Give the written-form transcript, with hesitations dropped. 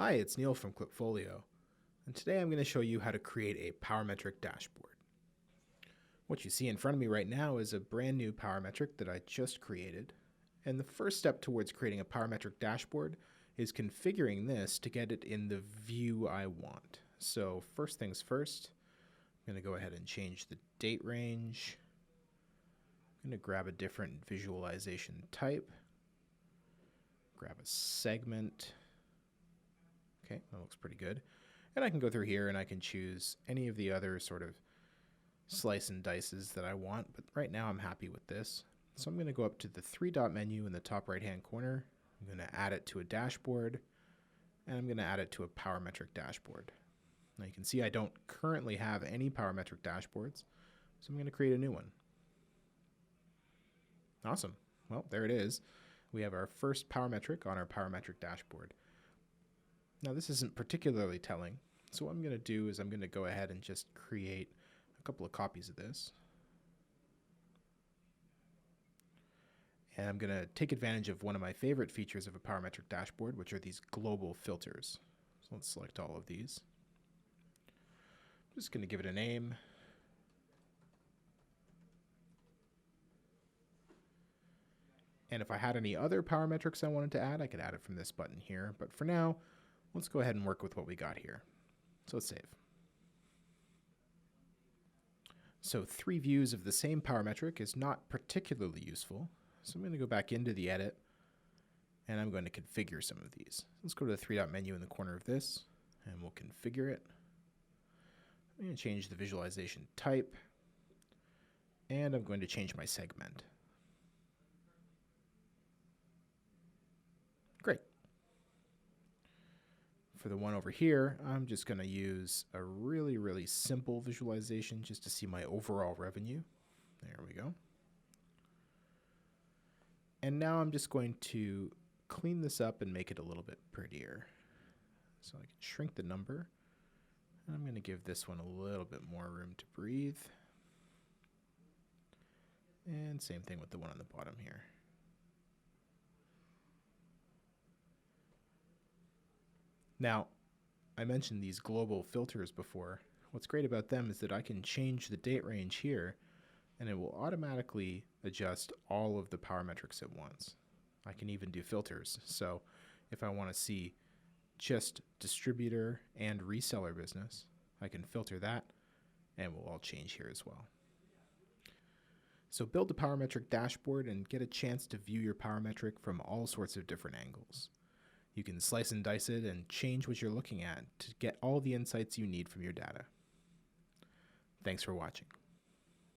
Hi, it's Neil from Klipfolio, and today I'm going to show you how to create a PowerMetric dashboard. What you see in front of me right now is a brand new PowerMetric that I just created, and the first step towards creating a PowerMetric dashboard is configuring this to get it in the view I want. So first things first, I'm going to go ahead and change the date range. I'm going to grab a different visualization type, grab a segment. Okay, that looks pretty good. And I can go through here and I can choose any of the other sort of slice and dices that I want, but right now I'm happy with this. So I'm going to go up to the three-dot menu in the top right-hand corner. I'm going to add it to a dashboard, and I'm going to add it to a PowerMetric dashboard. Now you can see I don't currently have any PowerMetric dashboards, so I'm going to create a new one. Awesome. Well, there it is. We have our first PowerMetric on our PowerMetric dashboard. Now this isn't particularly telling, so what I'm going to do is I'm going to go ahead and just create a couple of copies of this. And I'm going to take advantage of one of my favorite features of a PowerMetric dashboard, which are these global filters. So let's select all of these. I'm just going to give it a name. And if I had any other PowerMetrics I wanted to add, I could add it from this button here. But for now, let's go ahead and work with what we got here. So let's save. So 3 views of the same PowerMetric is not particularly useful. So I'm going to go back into the edit and I'm going to configure some of these. Let's go to the 3-dot menu in the corner of this and we'll configure it. I'm going to change the visualization type and I'm going to change my segment. Great. For the one over here, I'm just going to use a really simple visualization just to see my overall revenue. There we go. And now I'm just going to clean this up and make it a little bit prettier. So I can shrink the number. And I'm going to give this one a little bit more room to breathe. And same thing with the one on the bottom here. Now, I mentioned these global filters before. What's great about them is that I can change the date range here and it will automatically adjust all of the PowerMetrics at once. I can even do filters. So if I want to see just distributor and reseller business, I can filter that and it will all change here as well. So build a PowerMetric dashboard and get a chance to view your PowerMetric from all sorts of different angles. You can slice and dice it and change what you're looking at to get all the insights you need from your data. Thanks for watching.